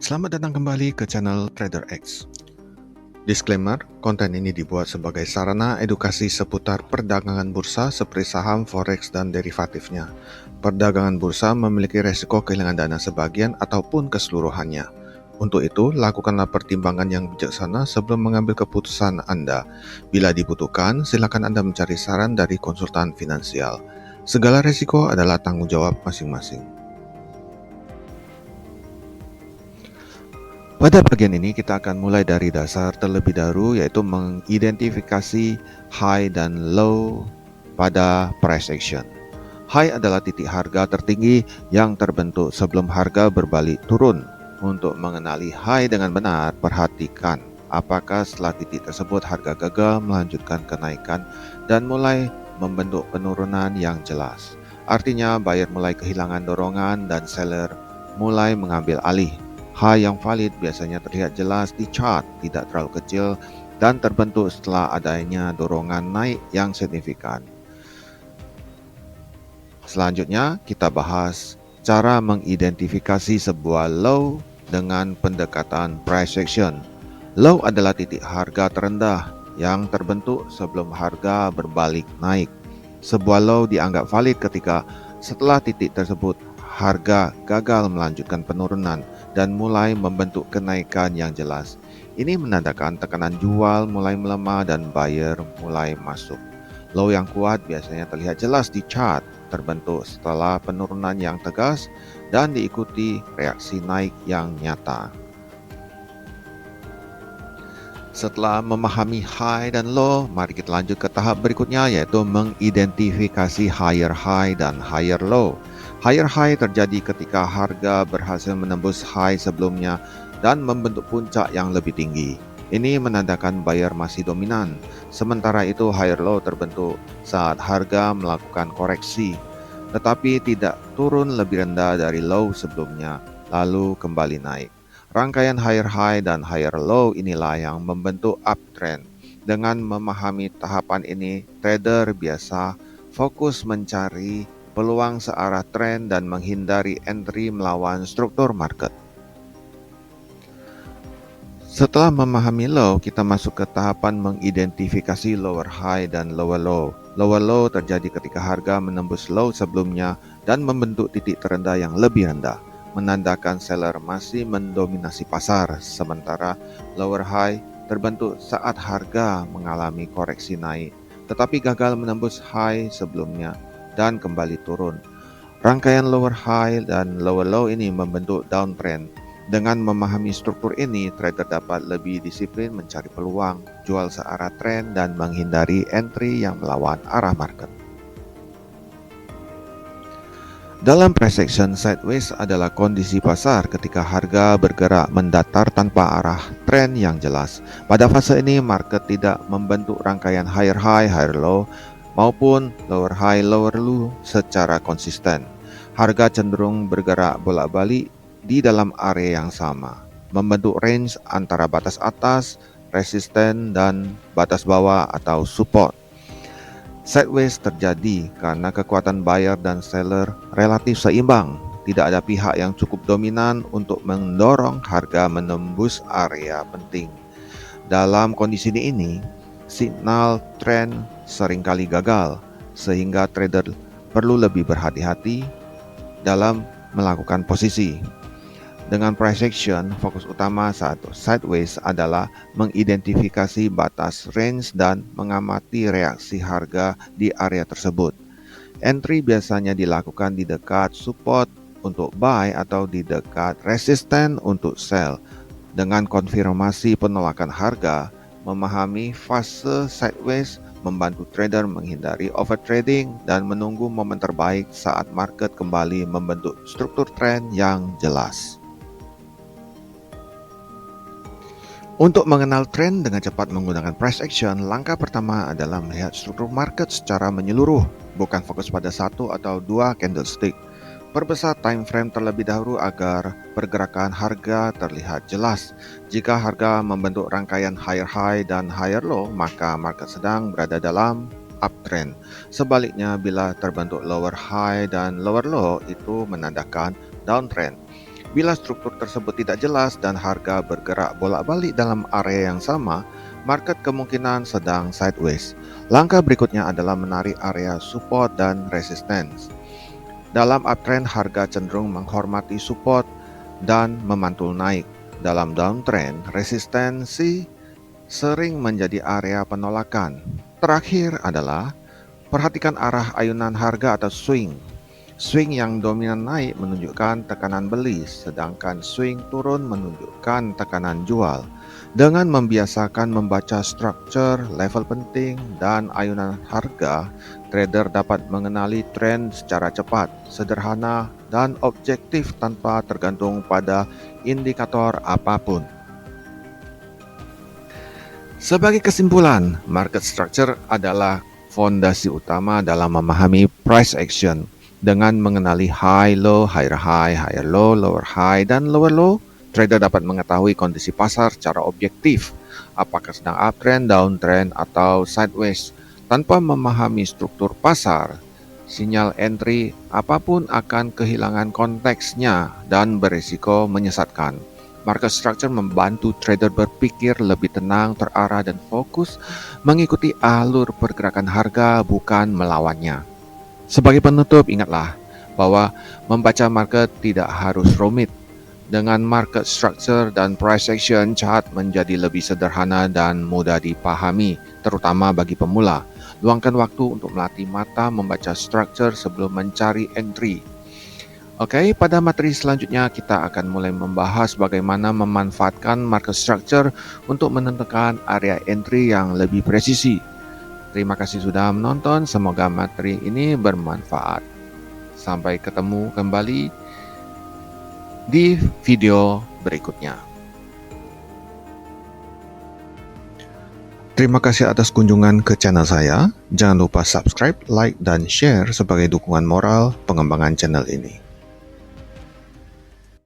Selamat datang kembali ke channel Trader X. Disclaimer, konten ini dibuat sebagai sarana edukasi seputar perdagangan bursa seperti saham, forex, dan derivatifnya. Perdagangan bursa memiliki resiko kehilangan dana sebagian ataupun keseluruhannya. Untuk itu, lakukanlah pertimbangan yang bijaksana sebelum mengambil keputusan Anda. Bila dibutuhkan, silakan Anda mencari saran dari konsultan finansial. Segala resiko adalah tanggung jawab masing-masing. Pada bagian ini kita akan mulai dari dasar terlebih dahulu, yaitu mengidentifikasi high dan low pada price action. High adalah titik harga tertinggi yang terbentuk sebelum harga berbalik turun. Untuk mengenali high dengan benar, perhatikan apakah setelah titik tersebut harga gagal melanjutkan kenaikan dan mulai membentuk penurunan yang jelas. Artinya buyer mulai kehilangan dorongan dan seller mulai mengambil alih. High yang valid biasanya terlihat jelas di chart, tidak terlalu kecil, dan terbentuk setelah adanya dorongan naik yang signifikan. Selanjutnya, kita bahas cara mengidentifikasi sebuah low dengan pendekatan price action. Low adalah titik harga terendah yang terbentuk sebelum harga berbalik naik. Sebuah low dianggap valid ketika setelah titik tersebut harga gagal melanjutkan penurunan dan mulai membentuk kenaikan yang jelas. Ini menandakan tekanan jual mulai melemah dan buyer mulai masuk. Low yang kuat biasanya terlihat jelas di chart, terbentuk setelah penurunan yang tegas dan diikuti reaksi naik yang nyata. Setelah memahami high dan low, mari kita lanjut ke tahap berikutnya, yaitu mengidentifikasi higher high dan higher low. Higher high terjadi ketika harga berhasil menembus high sebelumnya dan membentuk puncak yang lebih tinggi. Ini menandakan buyer masih dominan. Sementara itu higher low terbentuk saat harga melakukan koreksi, tetapi tidak turun lebih rendah dari low sebelumnya, lalu kembali naik. Rangkaian higher high dan higher low inilah yang membentuk uptrend. Dengan memahami tahapan ini, trader biasa fokus mencari peluang searah tren dan menghindari entry melawan struktur market. Setelah memahami low, kita masuk ke tahapan mengidentifikasi lower high dan lower low. Lower low terjadi ketika harga menembus low sebelumnya dan membentuk titik terendah yang lebih rendah, menandakan seller masih mendominasi pasar. Sementara lower high terbentuk saat harga mengalami koreksi naik, tetapi gagal menembus high sebelumnya dan kembali turun. Rangkaian lower high dan lower low ini membentuk downtrend. Dengan memahami struktur ini, trader dapat lebih disiplin mencari peluang, jual searah tren, dan menghindari entry yang melawan arah market. Dalam price action, sideways adalah kondisi pasar ketika harga bergerak mendatar tanpa arah tren yang jelas. Pada fase ini, market tidak membentuk rangkaian higher high, higher low, maupun lower high, lower low secara konsisten. Harga cenderung bergerak bolak-balik di dalam area yang sama, membentuk range antara batas atas, resisten, dan batas bawah atau support. Sideways terjadi karena kekuatan buyer dan seller relatif seimbang. Tidak ada pihak yang cukup dominan untuk mendorong harga menembus area penting. Dalam kondisi ini, signal tren seringkali gagal, sehingga trader perlu lebih berhati-hati dalam melakukan posisi. Dengan price action, fokus utama saat sideways adalah mengidentifikasi batas range dan mengamati reaksi harga di area tersebut. Entry biasanya dilakukan di dekat support untuk buy atau di dekat resisten untuk sell. Dengan konfirmasi penolakan harga, memahami fase sideways membantu trader menghindari overtrading dan menunggu momen terbaik saat market kembali membentuk struktur tren yang jelas. Untuk mengenal tren dengan cepat menggunakan price action, langkah pertama adalah melihat struktur market secara menyeluruh, bukan fokus pada satu atau dua candlestick. Perbesar time frame terlebih dahulu agar pergerakan harga terlihat jelas. Jika harga membentuk rangkaian higher high dan higher low, maka market sedang berada dalam uptrend. Sebaliknya, bila terbentuk lower high dan lower low, itu menandakan downtrend. Bila struktur tersebut tidak jelas dan harga bergerak bolak-balik dalam area yang sama, market kemungkinan sedang sideways. Langkah berikutnya adalah menarik area support dan resistance. Dalam uptrend, harga cenderung menghormati support dan memantul naik. Dalam downtrend, resistensi sering menjadi area penolakan. Terakhir adalah perhatikan arah ayunan harga atau swing. Swing yang dominan naik menunjukkan tekanan beli, sedangkan swing turun menunjukkan tekanan jual. Dengan membiasakan membaca struktur, level penting, dan ayunan harga, trader dapat mengenali tren secara cepat, sederhana, dan objektif tanpa tergantung pada indikator apapun. Sebagai kesimpulan, market structure adalah fondasi utama dalam memahami price action. Dengan mengenali high, low, higher high, higher low, lower high, dan lower low, trader dapat mengetahui kondisi pasar secara objektif, apakah sedang uptrend, downtrend, atau sideways. Tanpa memahami struktur pasar, sinyal entry apapun akan kehilangan konteksnya dan berisiko menyesatkan. Market structure membantu trader berpikir lebih tenang, terarah, dan fokus mengikuti alur pergerakan harga, bukan melawannya. Sebagai penutup, ingatlah bahwa membaca market tidak harus rumit. Dengan market structure dan price action, chart menjadi lebih sederhana dan mudah dipahami, terutama bagi pemula. Luangkan waktu untuk melatih mata membaca structure sebelum mencari entry. Oke, pada materi selanjutnya kita akan mulai membahas bagaimana memanfaatkan market structure untuk menentukan area entry yang lebih presisi. Terima kasih sudah menonton, semoga materi ini bermanfaat. Sampai ketemu kembali di video berikutnya. Terima kasih atas kunjungan ke channel saya. Jangan lupa subscribe, like, dan share sebagai dukungan moral pengembangan channel ini.